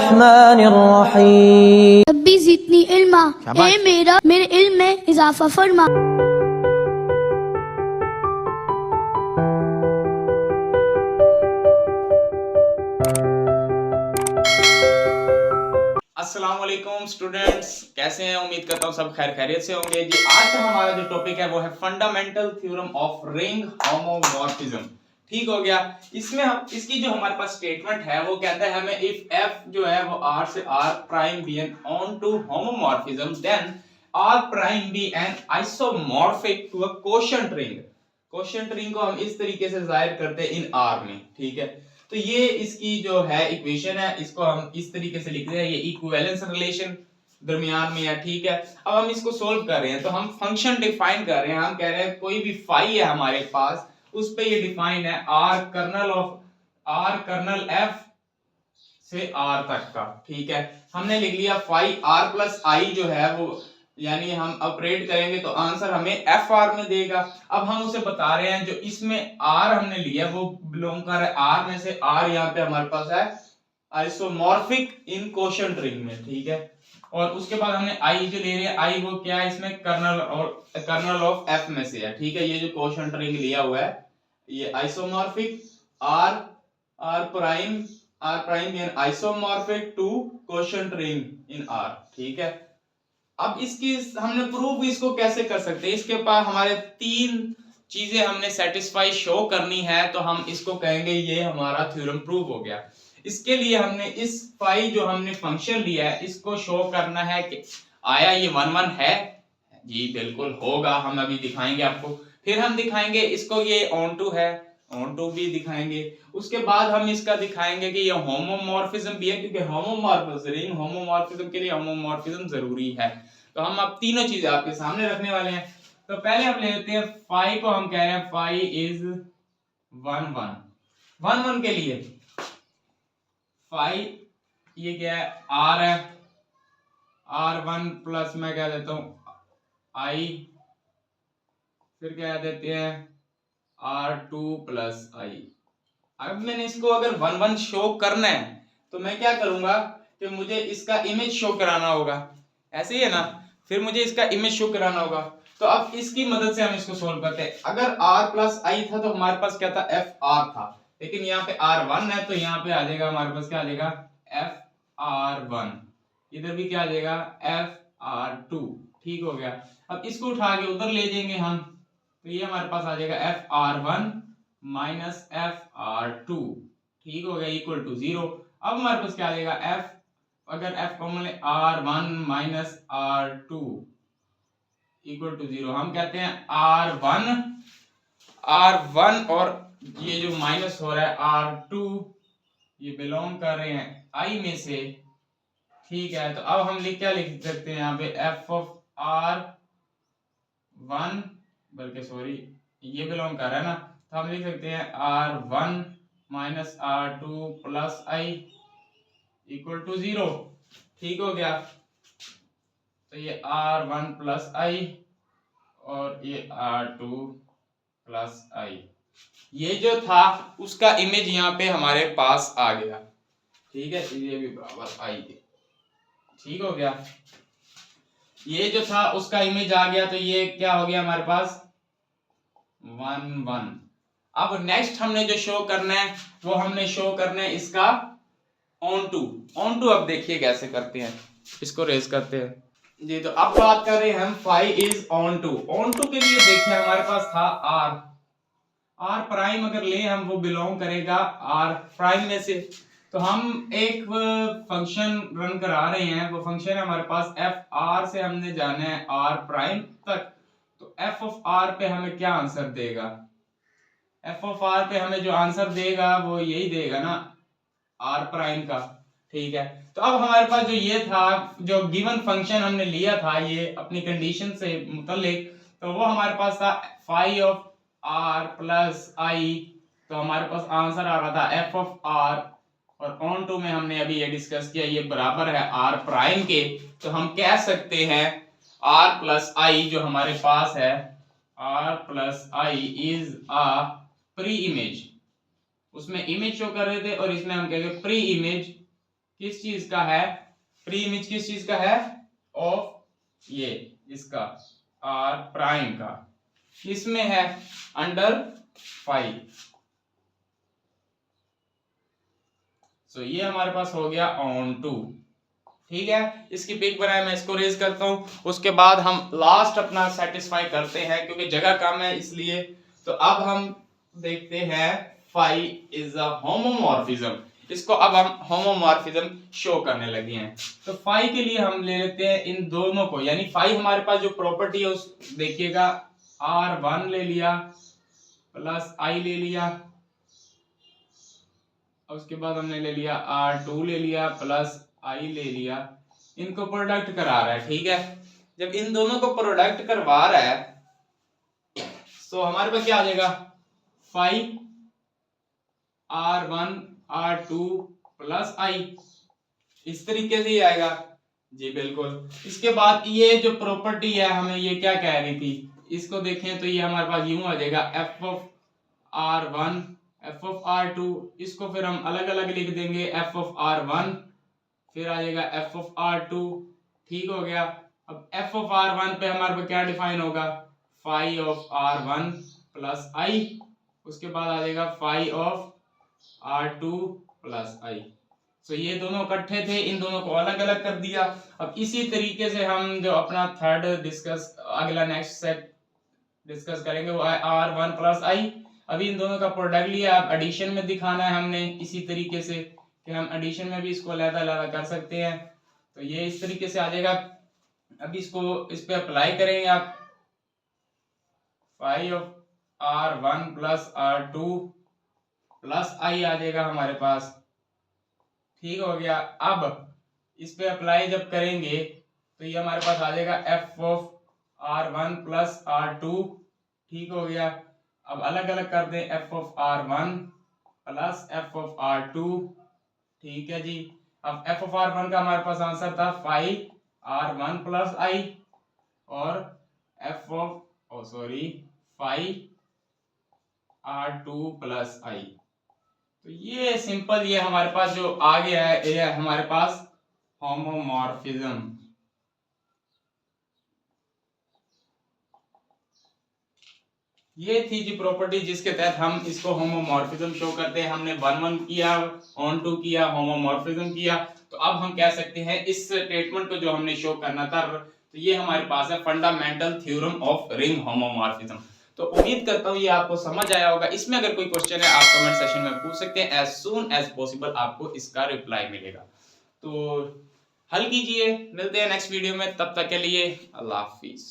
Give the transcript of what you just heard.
रहमानिर रहीम। रब्बी ज़िदनी इल्मा, ए मेरा मेरे इल्म में इजाफा फरमा। अस्सलाम वालेकुम स्टूडेंट्स, कैसे हैं? उम्मीद करता हूँ सब खैर खैरियत से होंगे जी। आज का हमारा जो टॉपिक है वो है fundamental theorem of ring homomorphism. ठीक हो गया। इसमें हम इसकी जो हमारे पास स्टेटमेंट है वो कहता है हमें इफ एफ जो है वो आर से R prime be an onto homomorphism then R prime be an isomorphic to a quotient ring. Quotient ring को हम इस तरीके से जाहिर करते हैं इन आर में। ठीक है, तो ये इसकी जो है इक्वेशन है, इसको हम इस तरीके से लिखते हैं, ये इक्विवेलेंस रिलेशन दरमियान में है। ठीक है, अब हम इसको सोल्व कर रहे हैं तो हम फंक्शन डिफाइन कर रहे हैं। हम कह रहे हैं कोई भी फाई है हमारे पास, उस पे ये डिफाइन है आर कर्नल एफ से आर तक का। ठीक है, हमने लिख लिया फाई आर प्लस आई जो है वो, यानी हम ऑपरेट करेंगे तो आंसर हमें एफ आर में देगा। अब हम उसे बता रहे हैं जो इसमें आर हमने लिया वो बिलोंग कर रहा है आर में से, आर यहाँ पे हमारे पास है आइसोमॉर्फिक इन कोशेंट रिंग में। ठीक है, और उसके बाद हमने आई जो ले रहे हैं, आई वो क्या है, इसमें कर्नल ऑफ एफ में से है। ठीक है, ये जो कोशेंट रिंग लिया हुआ है ये isomorphic R prime in isomorphic to quotient ring in R. ठीक है, अब इसकी हमने प्रूफ इसको कैसे कर सकते हैं, इसके पास हमारे तीन चीजें हमने सेटिस्फाई शो करनी है, तो हम इसको कहेंगे ये हमारा थ्योरम प्रूव हो गया। इसके लिए हमने इस फाई जो हमने फंक्शन लिया है इसको शो करना है कि आया ये 1 1 है। जी बिल्कुल होगा, हम अभी दिखाएंगे आपको। फिर हम दिखाएंगे इसको ये ऑन टू है, ऑन टू भी दिखाएंगे। उसके बाद हम इसका दिखाएंगे कि ये होमोमॉर्फिज्म भी है, क्योंकि होमोमॉर्फिज्म के लिए होमोमॉर्फिज्म जरूरी है। तो हम अब तीनों चीजें आपके सामने रखने वाले हैं। तो पहले हम ले लेते हैं फाई को, हम कह रहे हैं फाई इज 1 1 के लिए फाई ये क्या है, आर है, R1 प्लस मैं क्या देता हूं आई, फिर क्या देते हैं R2 प्लस आई। अब मैंने इसको अगर 1 1 शो करना है तो मैं क्या करूंगा कि मुझे इसका इमेज शो कराना होगा, ऐसे ही है ना, फिर मुझे इसका इमेज शो कराना होगा। तो अब इसकी मदद से हम इसको सोल्व करते हैं। अगर R प्लस आई था तो हमारे पास क्या था, एफ आर था, लेकिन यहाँ पे R1 है तो यहाँ पे आ जाएगा हमारे पास क्या आ जाएगा एफ R1, इधर भी क्या आ जाएगा एफ R2। ठीक हो गया। अब इसको उठा के उधर ले जाएंगे हम, तो ये हमारे पास आ जाएगा F R1 minus F R2। ठीक हो गया, इक्वल टू 0। अब हमारे पास क्या आ जाएगा एफ, अगर एफ कॉमन है R1 minus R2 equal to 0। हम कहते हैं R1 और ये जो माइनस हो रहा है R2 ये बिलोंग कर रहे हैं आई में से। ठीक है, तो अब हम क्या लिख सकते हैं यहाँ पे एफ ऑफ R1, बल्कि सॉरी ये बिलोंग कर रहा है ना, तो हम लिख सकते हैं R1 minus R2 plus I equal to 0। ठीक हो गया, तो ये R1 प्लस आई और ये R2 प्लस आई, ये जो था उसका इमेज यहाँ पे हमारे पास आ गया। ठीक है, ये भी बराबर आई है। ठीक हो गया, ये जो था उसका इमेज आ गया, तो ये क्या हो गया हमारे पास 1 1। अब नेक्स्ट हमने जो शो करना है वो हमने शो करना है इसका ऑन टू। अब देखिए कैसे करते हैं, इसको रेज करते हैं जी। तो अब बात कर रहे हैं हम फाई इज ऑन टू के लिए। देखिए हमारे पास था आर प्राइम, अगर ले हम वो बिलोंग करेगा आर प्राइम में से। तो हम एक फंक्शन रन करा रहे हैं, वो फंक्शन है हमारे पास एफ आर से हमने जाना है आर प्राइम तक। तो एफ ऑफ आर पे हमें क्या आंसर देगा, एफ ऑफ आर पे हमें जो आंसर देगा वो यही देगा ना आर प्राइम का। ठीक है, तो अब हमारे पास जो ये था, जो गिवन फंक्शन हमने लिया था ये अपनी कंडीशन से मुतल्लिक, तो वो हमारे पास था फाई ऑफ आर प्लस आई। तो हमारे पास आंसर आ रहा था एफ ऑफ आर, और ऑन टू में हमने अभी ये डिस्कस किया ये बराबर है आर प्राइम के। तो हम कह सकते हैं आर प्लस आई जो हमारे पास है, R plus I is a pre image, उसमें इमेज शो कर रहे थे और इसमें हम कहेंगे प्री इमेज किस चीज का है, फ्री इमेज किस चीज का है, ऑफ ये इसका आर प्राइम का, किसमें है, अंडर 5। सो ये हमारे पास हो गया ऑन टू। ठीक है, इसकी पिक बनाए, मैं इसको रेज करता हूं, उसके बाद हम लास्ट अपना सेटिस्फाई करते हैं क्योंकि जगह कम है इसलिए। तो अब हम देखते हैं फाई इज अ होमोमॉर्फिज्म, इसको अब हम होमोमॉर्फिज्म शो करने लगे हैं। तो फाई के लिए हम ले लेते हैं इन दोनों को, यानी फाई हमारे पास जो प्रॉपर्टी है उस देखिएगा R1 ले लिया प्लस I ले लिया, उसके बाद हमने ले लिया R2 ले लिया प्लस I ले लिया, इनको प्रोडक्ट करा रहा है। ठीक है, जब इन दोनों को प्रोडक्ट करवा रहा है तो हमारे पास क्या आ जाएगा, phi R1 R2 plus I, इस तरीके से ही आएगा जी, बिल्कुल। इसके बाद ये जो प्रॉपर्टी है हमें ये क्या कह रही थी, इसको देखें तो ये हमारे पास यूं आ जाएगा f of R1 f of R2, इसको फिर हम अलग अलग लिख देंगे, f ऑफ R1 फिर आ जाएगा f ऑफ R2। ठीक हो गया। अब f ऑफ R1 पे हमारे पास क्या डिफाइन होगा, phi of R1 plus I, उसके बाद आ जाएगा phi of R2 plus I। So ये दोनों इकट्ठे थे, इन दोनों को अलग अलग कर दिया। अब इसी तरीके से हम जो अपना थर्ड डिस्कस, अगला नेक्स्ट स्टेप डिस्कस करेंगे वो है R1 प्लस I। अभी इन दोनों का प्रोडक्ट लिया, अब एडिशन में दिखाना है हमने, इसी तरीके से कि हम एडिशन में भी इसको अलग-अलग कर सकते हैं। तो ये इस तरीके से आ जाएगा। अब इसको इस पे अप्लाई करेंगे आप, phi of R1 plus R2 plus I आ जाएगा हमारे पास। ठीक हो गया। अब इस पे अप्लाई जब करेंगे तो ये हमारे पास आ जाएगा f of R1 plus R2। ठीक हो गया। अब अलग अलग कर दें, f of R1 plus f of R2। ठीक है जी। अब f ऑफ R1 का हमारे पास आंसर था फाई R1 प्लस I और f of phi R2 plus I। तो ये सिंपल, ये हमारे पास जो आ गया है ये हमारे पास होमोमॉर्फिज्म। ये थी जी प्रॉपर्टी जिसके तहत हम इसको होमोमॉर्फिज्म शो करते हैं। हमने 1-1 किया, ऑन टू किया, होमोमॉर्फिज्म किया। तो अब हम कह सकते हैं इस स्टेटमेंट को जो हमने शो करना था, तो ये हमारे पास है fundamental theorem of ring homomorphism. तो उम्मीद करता हूँ ये आपको समझ आया होगा। इसमें अगर कोई क्वेश्चन है आप कमेंट सेशन में पूछ सकते हैं, एज सून एज पॉसिबल आपको इसका रिप्लाई मिलेगा। तो हल कीजिए, मिलते हैं नेक्स्ट वीडियो में, तब तक के लिए अल्लाह हाफिज।